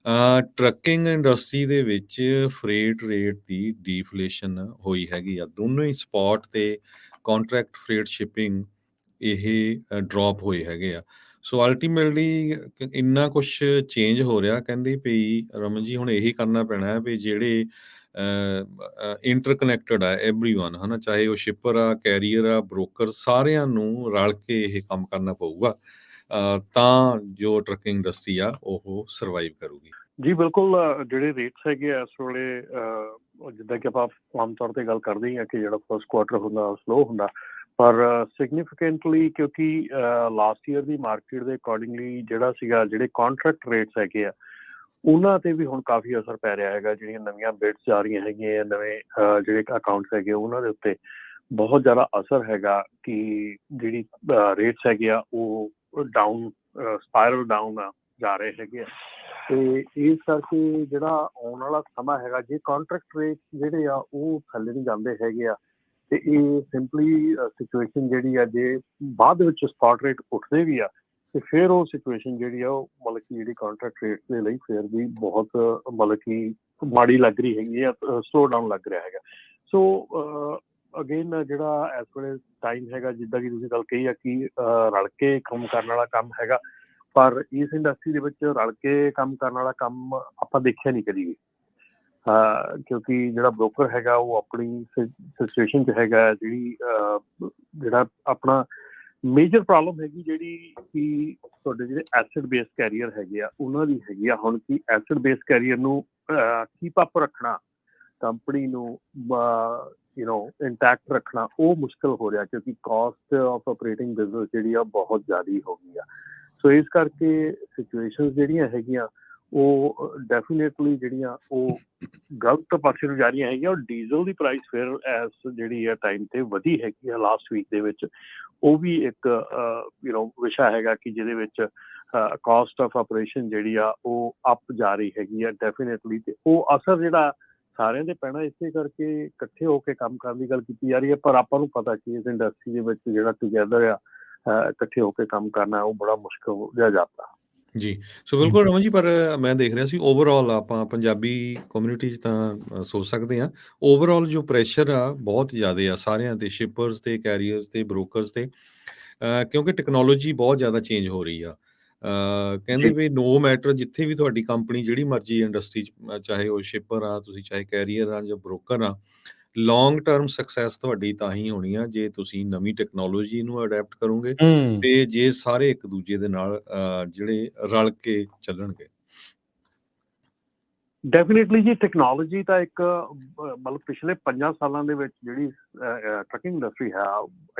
Trucking industry ਦੇ ਵਿੱਚ fret rate ਦੀ ਡੀਫਲੇਸ਼ਨ ਹੋਈ ਹੈਗੀ ਆ। ਦੋਨੋਂ ਹੀ ਸਪੋਟ ਤੇ ਕੰਟਰੈਕਟ ਫਰੇਟ ਸ਼ਿਪਿੰਗ ਇਹ ਡਰੋਪ ਹੋਏ ਹੈਗੇ ਆ। ਸੋ ਅਲਟੀਮੇਟਲੀ ਇੰਨਾ ਕੁਛ ਚੇਂਜ ਹੋ ਰਿਹਾ, ਕਹਿੰਦੇ ਵੀ ਰਮਨ ਜੀ ਹੁਣ ਇਹੀ ਕਰਨਾ ਪੈਣਾ ਹੈ ਵੀ ਜਿਹੜੇ ਇੰਟਰਕਨੈਕਟਡ ਆ ਐਵਰੀਵਨ, ਹੈ ਨਾ, ਚਾਹੇ ਉਹ ਸ਼ਿਪਰ ਆ, ਕੈਰੀਅਰ ਆ, ਬ੍ਰੋਕਰ, ਸਾਰਿਆਂ ਨੂੰ ਰਲ ਕੇ ਇਹ ਕੰਮ ਕਰਨਾ ਪਊਗਾ ਤਾਂ ਜੋ ਟਰੱਕਿੰਗ ਇੰਡਸਟਰੀ ਆ ਉਹ ਸਰਵਾਈਵ ਕਰੂਗੀ। ਜੀ ਬਿਲਕੁਲ, ਜਿਹੜੇ ਰੇਟਸ ਹੈਗੇ ਆ ਇਸ ਵੇਲੇ, ਜਿੱਦਾਂ ਕਿ ਆਪਾਂ ਆਮ ਤੌਰ ਤੇ ਗੱਲ ਕਰਦੇ ਹੀ ਹਾਂ ਕਿ ਜਿਹੜਾ ਫਸਟ ਕੁਆਟਰ ਹੁੰਦਾ ਸਲੋ ਹੁੰਦਾ, ਪਰ ਸਿਗਨੀਫਿਕੈਂਟਲੀ ਕਿਉਂਕਿ ਲਾਸਟ ਈਅਰ ਦੀ ਮਾਰਕੀਟ ਦੇ ਅਕੋਰਡਿੰਗਲੀ ਜਿਹੜਾ ਸੀਗਾ, ਜਿਹੜੇ ਕੰਟਰੈਕਟ ਰੇਟਸ ਹੈਗੇ ਆ ਉਹਨਾਂ ਤੇ ਵੀ ਹੁਣ ਕਾਫੀ ਅਸਰ ਪੈ ਰਿਹਾ ਹੈਗਾ। ਜਿਹੜੀਆਂ ਨਵੀਆਂ ਬਿਡਸ ਜਾ ਰਹੀਆਂ ਹੈਗੀਆਂ, ਨਵੇਂ ਜਿਹੜੇ ਅਕਾਊਂਟਸ ਹੈਗੇ ਉਹਨਾਂ ਦੇ ਉੱਤੇ ਬਹੁਤ ਜ਼ਿਆਦਾ ਅਸਰ ਹੈਗਾ ਕਿ ਜਿਹੜੀ ਰੇਟਸ ਹੈਗੇ ਆ ਉਹ ਡਾਊਨ, ਸਪਾਇਰਲ ਡਾਊਨ ਜਾ ਰਹੇ ਹੈਗੇ ਆ। ਤੇ ਇਸ ਕਰਕੇ ਜਿਹੜਾ ਆਉਣ ਵਾਲਾ ਸਮਾਂ ਹੈਗਾ, ਜੇ ਕੰਟਰੈਕਟ ਰੇਟ ਜਿਹੜੇ ਆ ਉਹ ਥੱਲੇ ਨਹੀਂ ਜਾਂਦੇ ਹੈਗੇ ਆ ਤੇ ਇਹ ਸਿੰਪਲੀ ਸਿਚੁਏਸ਼ਨ ਜਿਹੜੀ ਆ, ਜੇ ਬਾਅਦ ਵਿੱਚ ਸਪਾਟ ਰੇਟ ਉੱਠਦੇ ਵੀ ਆ ਤੇ ਫਿਰ ਉਹ ਸਿਚੁਏਸ਼ਨ ਜਿਹੜੀ ਆ ਉਹ ਮਤਲਬ ਕਿ ਜਿਹੜੀ ਕੰਟਰੈਕਟ ਰੇਟ ਦੇ ਲਈ ਫਿਰ ਵੀ ਬਹੁਤ ਮਤਲਬ ਕਿ ਮਾੜੀ ਲੱਗ ਰਹੀ ਹੈਗੀ ਆ, ਸਲੋ ਡਾਊਨ ਲੱਗ ਰਿਹਾ ਹੈਗਾ। ਸੋ ਅਗੇਨ ਜਿਹੜਾ ਇਸ ਵੇਲੇ ਟਾਈਮ ਹੈਗਾ, ਜਿੱਦਾਂ ਕਿ ਤੁਸੀਂ ਗੱਲ ਕਹੀ ਆ ਕਿ ਰਲ ਕੇ ਕੰਮ ਕਰਨ ਵਾਲਾ ਕੰਮ ਹੈਗਾ, ਪਰ ਇਸ ਇੰਡਸਟਰੀ ਦੇ ਵਿੱਚ ਰਲ ਕੇ ਕੰਮ ਕਰਨ ਵਾਲਾ ਕੰਮ ਆਪਾਂ ਦੇਖਿਆ ਨਹੀਂ ਕਦੀ ਵੀ। ਕਿਉਂਕਿ ਜਿਹੜਾ ਬ੍ਰੋਕਰ ਹੈਗਾ ਉਹ ਆਪਣੀ ਸਿਚੁਏਸ਼ਨ 'ਚ ਹੈਗਾ, ਜਿਹੜਾ ਆਪਣਾ ਮੇਜਰ ਪ੍ਰੋਬਲਮ ਹੈਗੀ ਜਿਹੜੀ ਕਿ ਤੁਹਾਡੇ ਜਿਹੜੇ ਐਸਿਡ ਬੇਸ ਕੈਰੀਅਰ ਹੈਗੇ ਆ ਉਹਨਾਂ ਦੀ ਹੈਗੀ ਆ ਹੁਣ, ਕਿ ਐਸਿਡ ਬੇਸ ਕੈਰੀਅਰ ਨੂੰ ਕੀਪ ਅਪ ਰੱਖਣਾ, ਕੰਪਨੀ ਨੂੰ ਇੰਟੈਕਟ ਰੱਖਣਾ ਉਹ ਮੁਸ਼ਕਿਲ ਹੋ ਰਿਹਾ, ਕਿਉਂਕਿ ਕਾਸਟ ਆਫ ਆਪਰੇਟਿੰਗ ਬਿਜ਼ਨਸ ਜਿਹੜੀ ਆ ਬਹੁਤ ਜ਼ਿਆਦਾ ਹੋ ਗਈ ਆ। ਸੋ ਇਸ ਕਰਕੇ ਸਿਚੁਏਸ਼ਨ ਜਿਹੜੀਆਂ ਹੈਗੀਆਂ ਉਹ ਡੈਫੀਨੇਟਲੀ ਜਿਹੜੀਆਂ ਉਹ ਗਲਤ ਪਾਸੇ ਨੂੰ ਜਾ ਰਹੀਆਂ ਹੈਗੀਆਂ। ਔਰ ਡੀਜ਼ਲ ਦੀ ਪ੍ਰਾਈਸ ਫਿਰ ਐਸ ਜਿਹੜੀ ਆ ਟਾਈਮ ਤੇ ਵਧੀ ਹੈਗੀ ਆ ਲਾਸਟ ਵੀਕ ਦੇ ਵਿੱਚ, ਉਹ ਵੀ ਇੱਕ ਵਿਸ਼ਾ ਹੈਗਾ ਕਿ ਜਿਹਦੇ ਵਿੱਚ ਕਾਸਟ ਆਫ ਆਪਰੇਸ਼ਨ ਜਿਹੜੀ ਆ ਉਹ ਅਪ ਜਾ ਰਹੀ ਹੈਗੀ ਆ ਡੈਫੀਨੇਟਲੀ। ਤੇ ਉਹ ਅਸਰ ਜਿਹੜਾ ਸਾਰਿਆਂ ਦੇ ਪੈਣਾ, ਇਸੇ ਕਰਕੇ ਇਕੱਠੇ ਹੋ ਕੇ ਕੰਮ ਕਰਨ ਦੀ ਗੱਲ ਕੀਤੀ ਜਾ ਰਹੀ ਹੈ। ਪਰ ਆਪਾਂ ਨੂੰ ਪਤਾ ਕਿ ਇਸ ਇੰਡਸਟਰੀ ਦੇ ਵਿੱਚ ਜਿਹੜਾ ਟੂਗੈਦਰ ਆ, ਇਕੱਠੇ ਹੋ ਕੇ ਕੰਮ ਕਰਨਾ ਉਹ ਬੜਾ ਮੁਸ਼ਕਿਲ ਜਿਹਾ ਜਾਂਦਾ। ਜੀ, ਸੋ ਬਿਲਕੁਲ ਰਮਨ ਜੀ, ਪਰ ਮੈਂ ਦੇਖ ਰਿਹਾ ਸੀ ਓਵਰਆਲ ਆਪਾਂ ਪੰਜਾਬੀ ਕਮਿਊਨਿਟੀ 'ਚ ਤਾਂ ਸੋਚ ਸਕਦੇ ਹਾਂ, ਓਵਰਆਲ ਜੋ ਪ੍ਰੈਸ਼ਰ ਆ ਬਹੁਤ ਜ਼ਿਆਦਾ ਆ ਸਾਰਿਆਂ 'ਤੇ, ਸ਼ਿਪਰਸ 'ਤੇ, ਕੈਰੀਅਰਸ 'ਤੇ, ਬ੍ਰੋਕਰਸ 'ਤੇ, ਕਿਉਂਕਿ ਟੈਕਨੋਲੋਜੀ ਬਹੁਤ ਜ਼ਿਆਦਾ ਚੇਂਜ ਹੋ ਰਹੀ ਆ। ਕਹਿੰਦੇ ਵੀ ਨੋ ਮੈਟਰ ਜਿੱਥੇ ਵੀ ਤੁਹਾਡੀ ਕੰਪਨੀ ਜਿਹੜੀ ਮਰਜ਼ੀ ਇੰਡਸਟਰੀ 'ਚ, ਚਾਹੇ ਉਹ ਸ਼ਿਪਰ ਆ ਤੁਸੀਂ, ਚਾਹੇ ਕੈਰੀਅਰ ਆ ਜਾਂ ਬ੍ਰੋਕਰ ਆ, ਲੌਂਗ ਟਰਮ ਸਕਸੈਸ ਤੁਹਾਡੀ ਤਾਂ ਹੀ ਹੋਣੀ ਆ ਜੇ ਤੁਸੀਂ ਨਵੀਂ ਟੈਕਨੋਲੋਜੀ ਨੂੰ ਅਡੈਪਟ ਕਰੋਗੇ ਤੇ ਜੇ ਸਾਰੇ ਇੱਕ ਦੂਜੇ ਦੇ ਨਾਲ ਜਿਹੜੇ ਰਲ ਕੇ ਚੱਲਣਗੇ। ਡੈਫੀਨੇਟਲੀ ਜੀ, ਟੈਕਨੋਲੋਜੀ ਤਾਂ ਇੱਕ ਮਤਲਬ ਪਿਛਲੇ 5 ਸਾਲਾਂ ਦੇ ਵਿੱਚ ਜਿਹੜੀ ਟਰੱਕਿੰਗ ਇੰਡਸਟਰੀ ਹੈ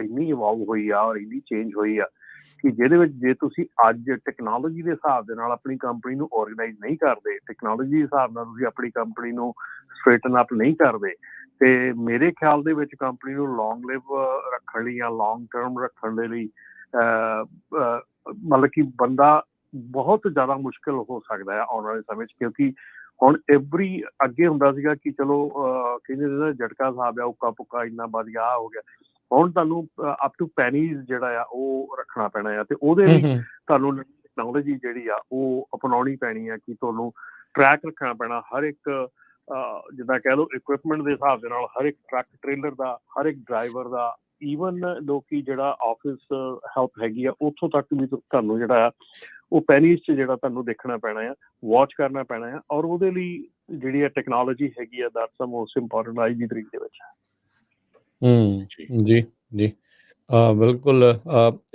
ਇੰਨੀ ਇਵੋਲਵ ਹੋਈ ਆ ਔਰ ਇੰਨੀ ਚੇਂਜ ਹੋਈ ਆ ਕਿ ਜਿਹਦੇ ਵਿੱਚ ਜੇ ਤੁਸੀਂ ਅੱਜ ਟੈਕਨੋਲੋਜੀ ਦੇ ਹਿਸਾਬ ਦੇ ਨਾਲ ਆਪਣੀ ਕੰਪਨੀ ਨੂੰ ਆਰਗੇਨਾਈਜ਼ ਨਹੀਂ ਕਰਦੇ, ਟੈਕਨੋਲੋਜੀ ਦੇ ਹਿਸਾਬ ਨਾਲ ਤੁਸੀਂ ਆਪਣੀ ਕੰਪਨੀ ਨੂੰ ਸਟ੍ਰੇਟਨ ਅਪ ਨਹੀਂ ਕਰਦੇ, ਤੇ ਮੇਰੇ ਖਿਆਲ ਦੇ ਵਿੱਚ ਕੰਪਨੀ ਨੂੰ ਲੌਂਗ ਲਿਵ ਰੱਖਣ ਲਈ ਜਾਂ ਲੌਂਗ ਟਰਮ ਰੱਖਣ ਦੇ ਲਈ ਮਤਲਬ ਕਿ ਬੰਦਾ ਬਹੁਤ ਜ਼ਿਆਦਾ ਮੁਸ਼ਕਿਲ ਹੋ ਸਕਦਾ ਹੈ ਆਉਣ ਵਾਲੇ ਸਮੇਂ 'ਚ। ਕਿਉਂਕਿ ਹੁਣ ਐਵਰੀ ਅੱਗੇ ਹੁੰਦਾ ਸੀਗਾ ਕਿ ਚਲੋ ਕਹਿੰਦੇ ਝਟਕਾ ਸਾਹਿਬ ਆ, ਉੱਕਾ ਪੁੱਕਾ ਇੰਨਾ ਵਧੀਆ ਹੋ ਗਿਆ, ਹੁਣ ਤੁਹਾਨੂੰ ਅਪ ਟੂ ਪੈਨੀਜ਼ ਜਿਹੜਾ ਆ ਉਹ ਰੱਖਣਾ ਪੈਣਾ ਆ। ਤੇ ਉਹਦੇ ਲਈ ਤੁਹਾਨੂੰ ਟੈਕਨੋਲੋਜੀ ਜਿਹੜੀ ਆ ਉਹ ਅਪਣਾਉਣੀ ਪੈਣੀ ਆ ਕਿ ਤੁਹਾਨੂੰ ਟਰੈਕ ਰੱਖਣਾ ਪੈਣਾ ਹਰ ਇੱਕ, ਜਿੱਦਾਂ ਕਹਿ ਲਓ ਇਕੁਇਪਮੈਂਟ ਦੇ ਹਿਸਾਬ ਦੇ ਨਾਲ, ਹਰ ਇੱਕ ਟਰੱਕ ਟ੍ਰੇਲਰ ਦਾ, ਹਰ ਇੱਕ ਡਰਾਈਵਰ ਦਾ, ਈਵਨ ਲੋਕੀ ਜਿਹੜਾ ਆਫਿਸ ਹੈਲਪ ਹੈਗੀ ਆ ਉੱਥੋਂ ਤੱਕ ਵੀ ਤੁਹਾਨੂੰ ਜਿਹੜਾ ਆ ਉਹ ਪੈਨੀਜ਼ 'ਚ ਜਿਹੜਾ ਤੁਹਾਨੂੰ ਦੇਖਣਾ ਪੈਣਾ ਆ, ਵਾਚ ਕਰਨਾ ਪੈਣਾ ਆ। ਔਰ ਉਹਦੇ ਲਈ ਜਿਹੜੀ ਆ ਟੈਕਨੋਲੋਜੀ ਹੈਗੀ ਆ, ਦੈਟਸ ਦ ਮੋਸਟ ਇੰਪੋਰਟੈਂਟ ਅੱਜ ਦੀ ਤਰੀਕ ਦੇ ਵਿੱਚ। ਜੀ ਜੀ ਬਿਲਕੁਲ।